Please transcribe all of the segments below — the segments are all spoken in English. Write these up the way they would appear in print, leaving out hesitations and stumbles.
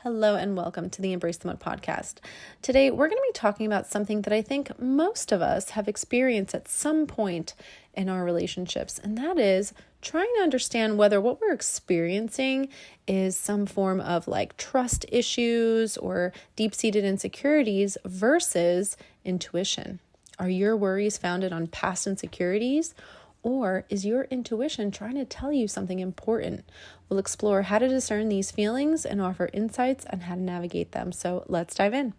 Hello and welcome to the Embrace the Mud podcast. Today we're going to be talking about something that I think most of us have experienced at some point in our relationships, and that is trying to understand whether what we're experiencing is some form of trust issues or deep-seated insecurities versus intuition. Are your worries founded on past insecurities? Or is your intuition trying to tell you something important? We'll explore how to discern these feelings and offer insights on how to navigate them. So let's dive in.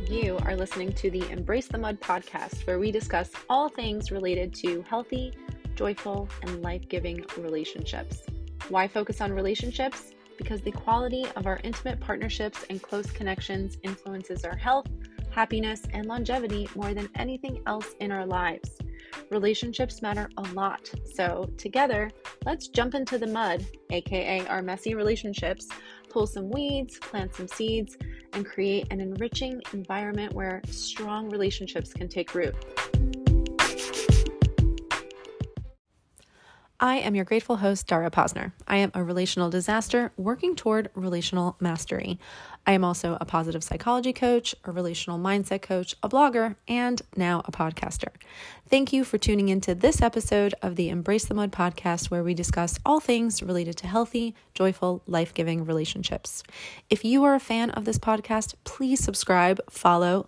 You are listening to the Embrace the Mud podcast, where we discuss all things related to healthy, joyful, and life-giving relationships. Why focus on relationships? Because the quality of our intimate partnerships and close connections influences our health, happiness, and longevity more than anything else in our lives. Relationships matter a lot. So together, let's jump into the mud, aka our messy relationships, pull some weeds, plant some seeds, and create an enriching environment where strong relationships can take root. I am your grateful host, Dara Posner. I am a relational disaster working toward relational mastery. I am also a positive psychology coach, a relational mindset coach, a blogger, and now a podcaster. Thank you for tuning into this episode of the Embrace the Mud podcast, where we discuss all things related to healthy, joyful, life-giving relationships. If you are a fan of this podcast, please subscribe, follow,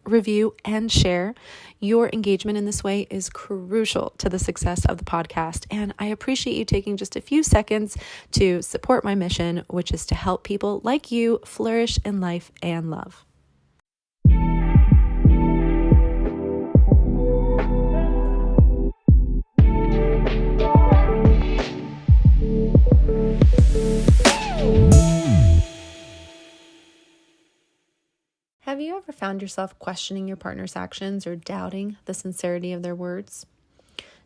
review, and share. Your engagement in this way is crucial to the success of the podcast, and I appreciate you taking just a few seconds to support my mission, which is to help people like you flourish in life and love. Have you ever found yourself questioning your partner's actions or doubting the sincerity of their words?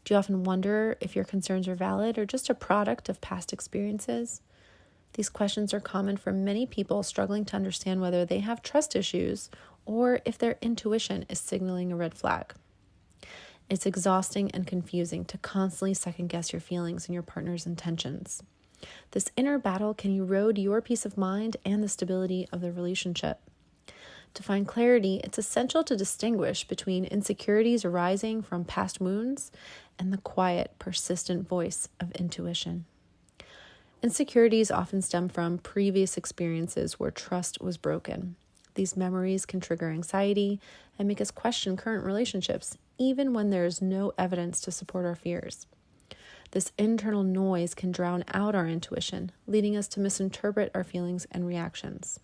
Do you often wonder if your concerns are valid or just a product of past experiences? These questions are common for many people struggling to understand whether they have trust issues or if their intuition is signaling a red flag. It's exhausting and confusing to constantly second-guess your feelings and your partner's intentions. This inner battle can erode your peace of mind and the stability of the relationship. To find clarity, it's essential to distinguish between insecurities arising from past wounds and the quiet, persistent voice of intuition. Insecurities often stem from previous experiences where trust was broken. These memories can trigger anxiety and make us question current relationships, even when there is no evidence to support our fears. This internal noise can drown out our intuition, leading us to misinterpret our feelings and reactions.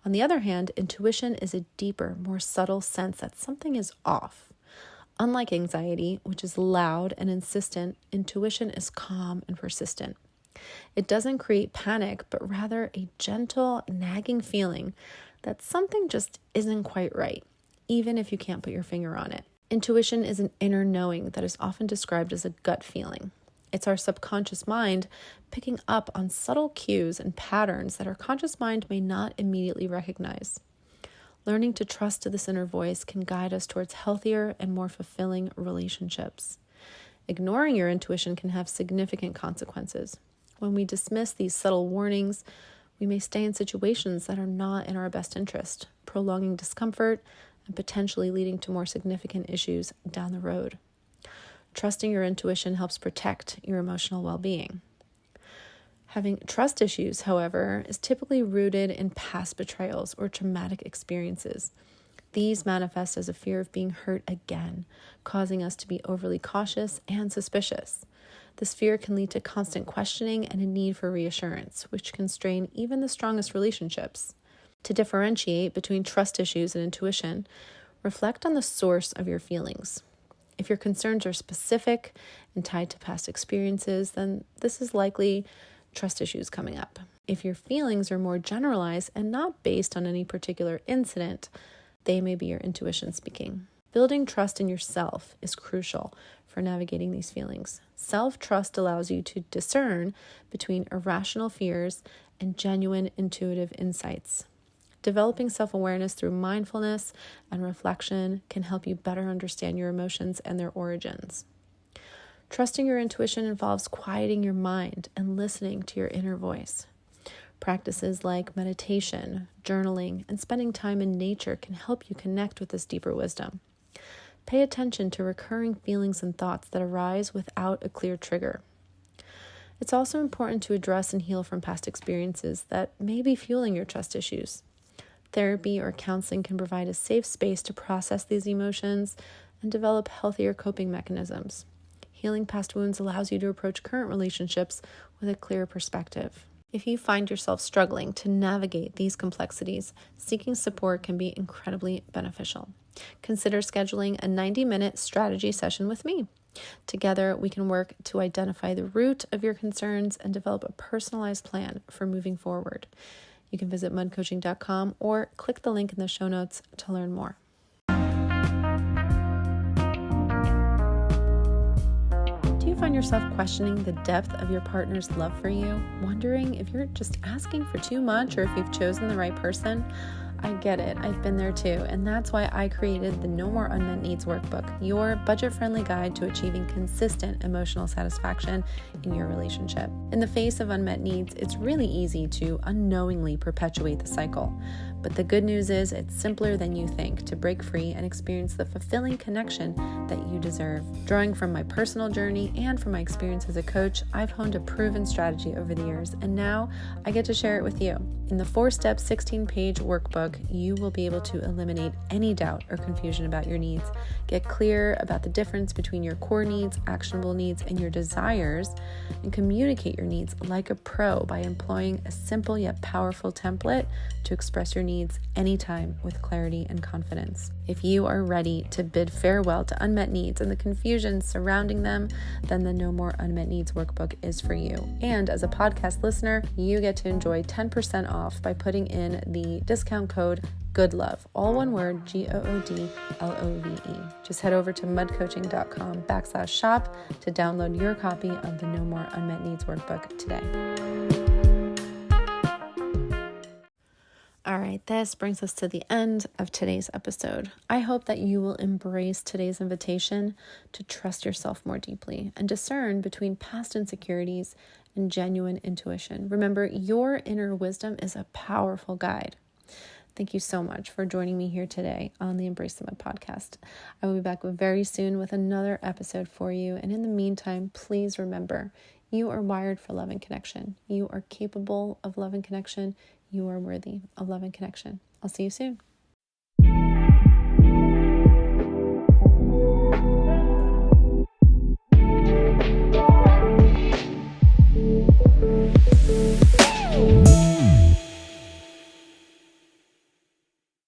On the other hand, intuition is a deeper, more subtle sense that something is off. Unlike anxiety, which is loud and insistent, intuition is calm and persistent. It doesn't create panic, but rather a gentle, nagging feeling that something just isn't quite right, even if you can't put your finger on it. Intuition is an inner knowing that is often described as a gut feeling. It's our subconscious mind picking up on subtle cues and patterns that our conscious mind may not immediately recognize. Learning to trust this inner voice can guide us towards healthier and more fulfilling relationships. Ignoring your intuition can have significant consequences. When we dismiss these subtle warnings, we may stay in situations that are not in our best interest, prolonging discomfort and potentially leading to more significant issues down the road. Trusting your intuition helps protect your emotional well-being. Having trust issues, however, is typically rooted in past betrayals or traumatic experiences. These manifest as a fear of being hurt again, causing us to be overly cautious and suspicious. This fear can lead to constant questioning and a need for reassurance, which can strain even the strongest relationships. To differentiate between trust issues and intuition, reflect on the source of your feelings. If your concerns are specific and tied to past experiences, then this is likely trust issues coming up. If your feelings are more generalized and not based on any particular incident, they may be your intuition speaking. Building trust in yourself is crucial for navigating these feelings. Self-trust allows you to discern between irrational fears and genuine intuitive insights. Developing self-awareness through mindfulness and reflection can help you better understand your emotions and their origins. Trusting your intuition involves quieting your mind and listening to your inner voice. Practices like meditation, journaling, and spending time in nature can help you connect with this deeper wisdom. Pay attention to recurring feelings and thoughts that arise without a clear trigger. It's also important to address and heal from past experiences that may be fueling your trust issues. Therapy or counseling can provide a safe space to process these emotions and develop healthier coping mechanisms. Healing past wounds allows you to approach current relationships with a clearer perspective. If you find yourself struggling to navigate these complexities, seeking support can be incredibly beneficial. Consider scheduling a 90-minute strategy session with me. Together, we can work to identify the root of your concerns and develop a personalized plan for moving forward. You can visit mudcoaching.com or click the link in the show notes to learn more. Do you find yourself questioning the depth of your partner's love for you, wondering if you're just asking for too much or if you've chosen the right person? I get it. I've been there too. And that's why I created the No More Unmet Needs Workbook, your budget-friendly guide to achieving consistent emotional satisfaction in your relationship. In the face of unmet needs, it's really easy to unknowingly perpetuate the cycle. But the good news is it's simpler than you think to break free and experience the fulfilling connection that you deserve. Drawing from my personal journey and from my experience as a coach, I've honed a proven strategy over the years, and now I get to share it with you. In the 4-step, 16-page workbook, you will be able to eliminate any doubt or confusion about your needs, get clear about the difference between your core needs, actionable needs, and your desires, and communicate your needs like a pro by employing a simple yet powerful template to express your needs anytime with clarity and confidence. If you are ready to bid farewell to unmet needs and the confusion surrounding them, then the No More Unmet Needs Workbook is for you. And as a podcast listener, you get to enjoy 10% off by putting in the discount code GOODLOVE, all one word, GOODLOVE. Just head over to mudcoaching.com/shop to download your copy of the No More Unmet Needs Workbook today. All right, this brings us to the end of today's episode. I hope that you will embrace today's invitation to trust yourself more deeply and discern between past insecurities and genuine intuition. Remember, your inner wisdom is a powerful guide. Thank you so much for joining me here today on the Embrace the Mud podcast. I will be back very soon with another episode for you. And in the meantime, please remember, you are wired for love and connection. You are capable of love and connection. You are worthy of love and connection. I'll see you soon.